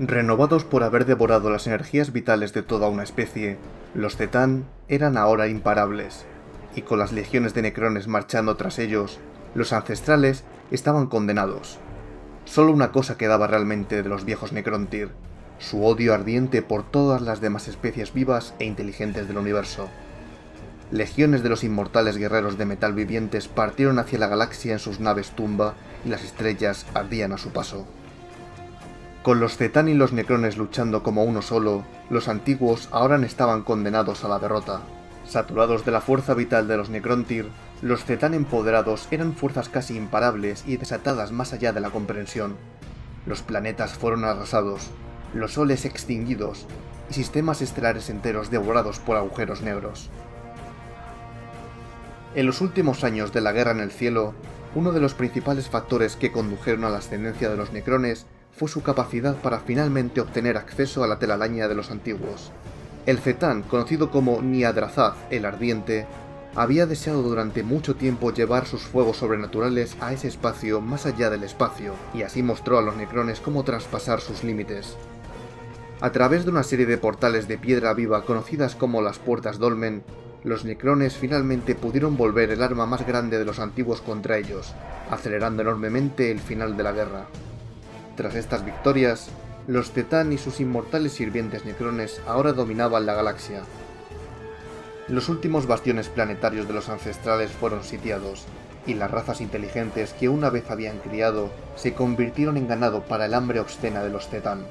Renovados por haber devorado las energías vitales de toda una especie, los Thetán eran ahora imparables, y con las legiones de necrones marchando tras ellos, los ancestrales estaban condenados. Solo una cosa quedaba realmente de los viejos Necrontyr: su odio ardiente por todas las demás especies vivas e inteligentes del universo. Legiones de los inmortales guerreros de metal vivientes partieron hacia la galaxia en sus naves tumba y las estrellas ardían a su paso. Con los Thetán y los necrones luchando como uno solo, los antiguos ahora estaban condenados a la derrota. Saturados de la fuerza vital de los Necrontyr, los Thetán empoderados eran fuerzas casi imparables y desatadas más allá de la comprensión. Los planetas fueron arrasados, los soles extinguidos y sistemas estelares enteros devorados por agujeros negros. En los últimos años de la Guerra en el Cielo, uno de los principales factores que condujeron a la ascendencia de los necrones fue su capacidad para finalmente obtener acceso a la telaraña de los antiguos. El Thetán, conocido como Niadrazath el Ardiente, había deseado durante mucho tiempo llevar sus fuegos sobrenaturales a ese espacio más allá del espacio, y así mostró a los necrones cómo traspasar sus límites. A través de una serie de portales de piedra viva conocidas como las Puertas Dolmen, los necrones finalmente pudieron volver el arma más grande de los antiguos contra ellos, acelerando enormemente el final de la guerra. Tras estas victorias, los Thetán y sus inmortales sirvientes necrones ahora dominaban la galaxia. Los últimos bastiones planetarios de los ancestrales fueron sitiados, y las razas inteligentes que una vez habían criado se convirtieron en ganado para el hambre obscena de los Thetán.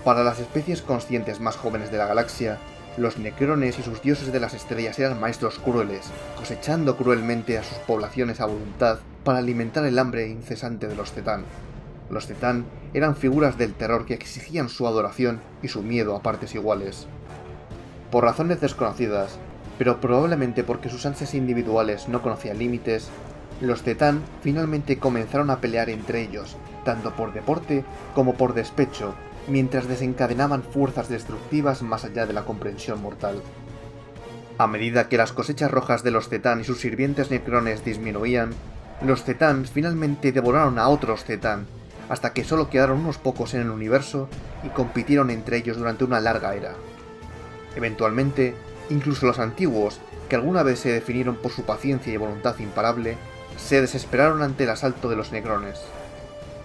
Para las especies conscientes más jóvenes de la galaxia, los necrones y sus dioses de las estrellas eran maestros crueles, cosechando cruelmente a sus poblaciones a voluntad para alimentar el hambre incesante de los Thetán. Los Thetán eran figuras del terror que exigían su adoración y su miedo a partes iguales. Por razones desconocidas, pero probablemente porque sus ansias individuales no conocían límites, los Thetán finalmente comenzaron a pelear entre ellos, tanto por deporte como por despecho, mientras desencadenaban fuerzas destructivas más allá de la comprensión mortal. A medida que las cosechas rojas de los Thetán y sus sirvientes necrones disminuían, los Thetán finalmente devoraron a otros Thetán, hasta que solo quedaron unos pocos en el universo y compitieron entre ellos durante una larga era. Eventualmente, incluso los antiguos, que alguna vez se definieron por su paciencia y voluntad imparable, se desesperaron ante el asalto de los necrones.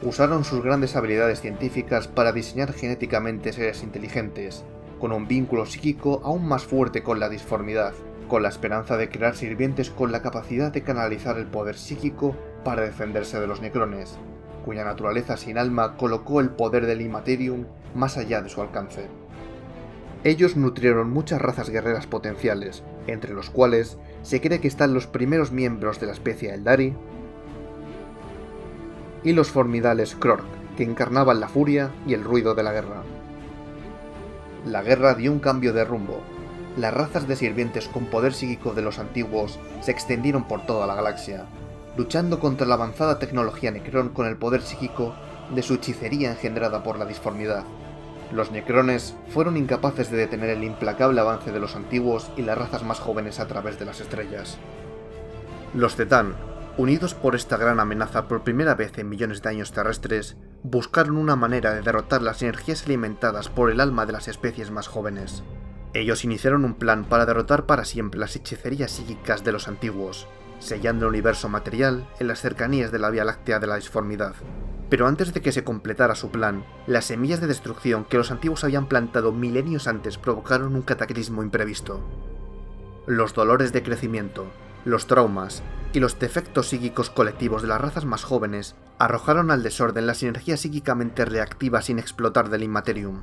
Usaron sus grandes habilidades científicas para diseñar genéticamente seres inteligentes, con un vínculo psíquico aún más fuerte con la disformidad, con la esperanza de crear sirvientes con la capacidad de canalizar el poder psíquico para defenderse de los necrones, cuya naturaleza sin alma colocó el poder del Immaterium más allá de su alcance. Ellos nutrieron muchas razas guerreras potenciales, entre los cuales se cree que están los primeros miembros de la especie Eldari y los formidales Krork, que encarnaban la furia y el ruido de la guerra. La guerra dio un cambio de rumbo. Las razas de sirvientes con poder psíquico de los antiguos se extendieron por toda la galaxia, luchando contra la avanzada tecnología Necron con el poder psíquico de su hechicería engendrada por la disformidad. Los necrones fueron incapaces de detener el implacable avance de los antiguos y las razas más jóvenes a través de las estrellas. Los Thetán, unidos por esta gran amenaza por primera vez en millones de años terrestres, buscaron una manera de derrotar las energías alimentadas por el alma de las especies más jóvenes. Ellos iniciaron un plan para derrotar para siempre las hechicerías psíquicas de los antiguos, sellando el universo material en las cercanías de la Vía Láctea de la disformidad. Pero antes de que se completara su plan, las semillas de destrucción que los antiguos habían plantado milenios antes provocaron un cataclismo imprevisto. Los dolores de crecimiento, los traumas y los defectos psíquicos colectivos de las razas más jóvenes arrojaron al desorden las energías psíquicamente reactivas sin explotar del Immaterium.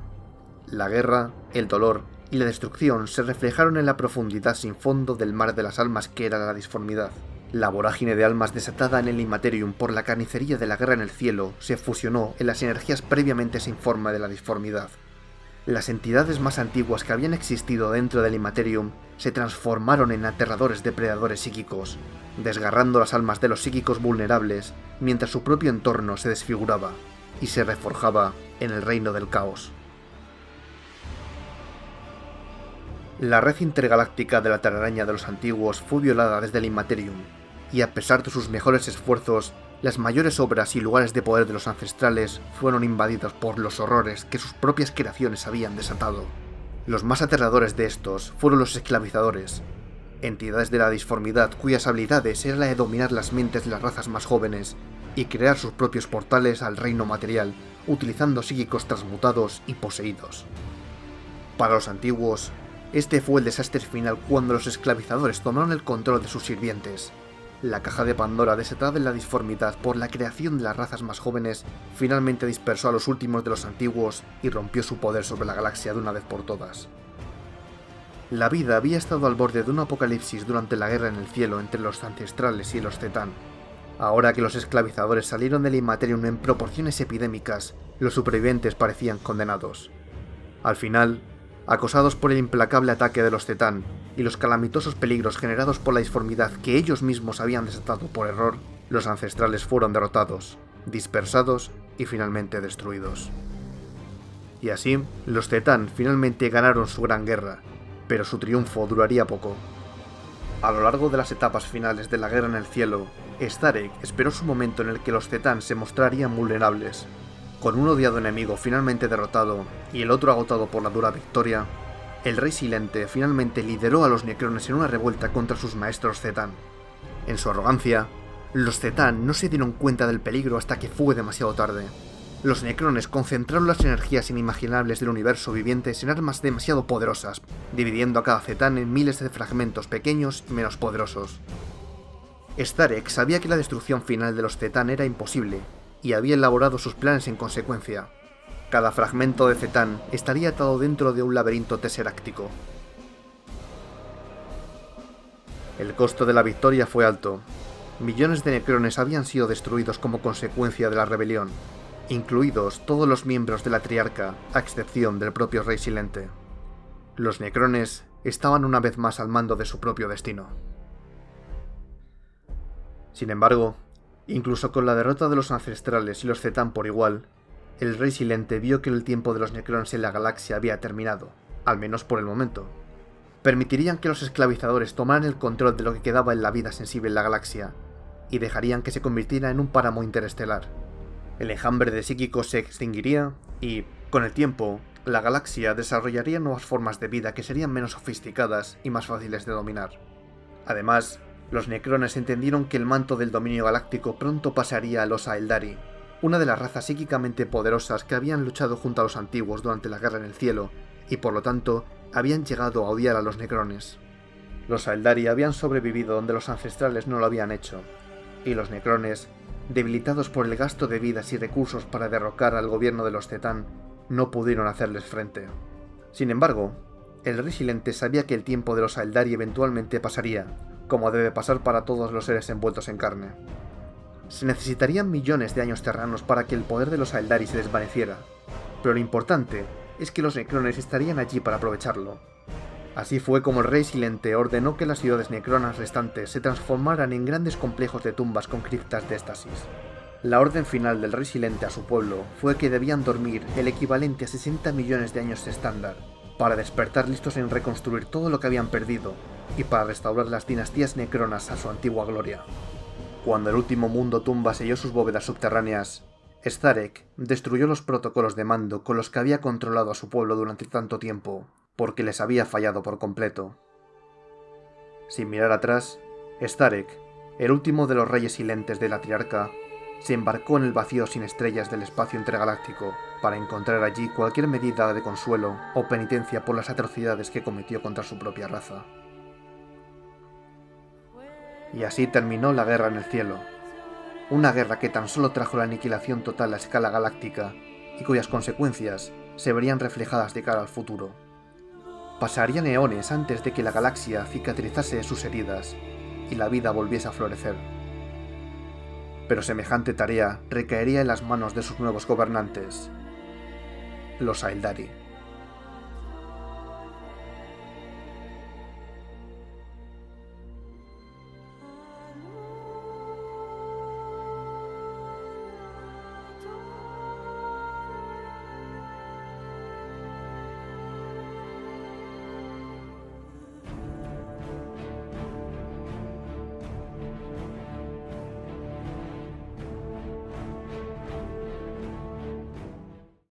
La guerra, el dolor y la destrucción se reflejaron en la profundidad sin fondo del mar de las almas que era la disformidad. La vorágine de almas desatada en el Immaterium por la carnicería de la guerra en el cielo se fusionó en las energías previamente sin forma de la disformidad. Las entidades más antiguas que habían existido dentro del Immaterium se transformaron en aterradores depredadores psíquicos, desgarrando las almas de los psíquicos vulnerables mientras su propio entorno se desfiguraba y se reforjaba en el reino del caos. La red intergaláctica de la telaraña de los antiguos fue violada desde el Immaterium, y a pesar de sus mejores esfuerzos, Las mayores obras y lugares de poder de los ancestrales fueron invadidos por los horrores que sus propias creaciones habían desatado. Los más aterradores de estos fueron los esclavizadores, entidades de la disformidad cuyas habilidades era la de dominar las mentes de las razas más jóvenes y crear sus propios portales al reino material, utilizando psíquicos transmutados y poseídos. Para los antiguos, este fue el desastre final cuando los esclavizadores tomaron el control de sus sirvientes. La caja de Pandora, desatada en la disformidad por la creación de las razas más jóvenes, finalmente dispersó a los últimos de los antiguos y rompió su poder sobre la galaxia de una vez por todas. La vida había estado al borde de un apocalipsis durante la guerra en el cielo entre los ancestrales y los Zetán. Ahora que los esclavizadores salieron del Immaterium en proporciones epidémicas, los supervivientes parecían condenados. Al final, acosados por el implacable ataque de los Zetán y los calamitosos peligros generados por la disformidad que ellos mismos habían desatado por error, los ancestrales fueron derrotados, dispersados y finalmente destruidos. Y así, los Zetán finalmente ganaron su gran guerra, pero su triunfo duraría poco. A lo largo de las etapas finales de la guerra en el cielo, Starek esperó su momento en el que los Zetán se mostrarían vulnerables. Con un odiado enemigo finalmente derrotado y el otro agotado por la dura victoria, el Rey Silente finalmente lideró a los Necrones en una revuelta contra sus maestros Zetán. En su arrogancia, los Zetán no se dieron cuenta del peligro hasta que fue demasiado tarde. Los Necrones concentraron las energías inimaginables del universo vivientes en armas demasiado poderosas, dividiendo a cada Zetán en miles de fragmentos pequeños y menos poderosos. Starek sabía que la destrucción final de los Zetán era imposible, y había elaborado sus planes en consecuencia. Cada fragmento de Zetán estaría atado dentro de un laberinto teseráctico. El costo de la victoria fue alto. Millones de Necrones habían sido destruidos como consecuencia de la rebelión, incluidos todos los miembros de la Triarca, a excepción del propio Rey Silente. Los Necrones estaban una vez más al mando de su propio destino. Sin embargo, incluso con la derrota de los ancestrales y los Zetán por igual, el Rey Silente vio que el tiempo de los Necrones en la galaxia había terminado, al menos por el momento. Permitirían que los esclavizadores tomaran el control de lo que quedaba en la vida sensible en la galaxia, y dejarían que se convirtiera en un páramo interestelar. El enjambre de psíquicos se extinguiría y, con el tiempo, la galaxia desarrollaría nuevas formas de vida que serían menos sofisticadas y más fáciles de dominar. Además, los Necrones entendieron que el manto del dominio galáctico pronto pasaría a los Aeldari, una de las razas psíquicamente poderosas que habían luchado junto a los antiguos durante la guerra en el cielo, y por lo tanto habían llegado a odiar a los Necrones. Los Aeldari habían sobrevivido donde los ancestrales no lo habían hecho, y los Necrones, debilitados por el gasto de vidas y recursos para derrocar al gobierno de los Zetán, no pudieron hacerles frente. Sin embargo, el Rey Silente sabía que el tiempo de los Aeldari eventualmente pasaría, como debe pasar para todos los seres envueltos en carne. Se necesitarían millones de años terranos para que el poder de los Aeldari se desvaneciera, pero lo importante es que los Necrones estarían allí para aprovecharlo. Así fue como el Rey Silente ordenó que las ciudades necronas restantes se transformaran en grandes complejos de tumbas con criptas de éxtasis. La orden final del Rey Silente a su pueblo fue que debían dormir el equivalente a 60 millones de años estándar, para despertar listos en reconstruir todo lo que habían perdido, y para restaurar las dinastías necronas a su antigua gloria. Cuando el último mundo tumba selló sus bóvedas subterráneas, Starek destruyó los protocolos de mando con los que había controlado a su pueblo durante tanto tiempo, porque les había fallado por completo. Sin mirar atrás, Starek, el último de los reyes silentes de la Triarca, se embarcó en el vacío sin estrellas del espacio intergaláctico para encontrar allí cualquier medida de consuelo o penitencia por las atrocidades que cometió contra su propia raza. Y así terminó la guerra en el cielo, una guerra que tan solo trajo la aniquilación total a escala galáctica y cuyas consecuencias se verían reflejadas de cara al futuro. Pasarían eones antes de que la galaxia cicatrizase sus heridas y la vida volviese a florecer. Pero semejante tarea recaería en las manos de sus nuevos gobernantes, los Aeldari.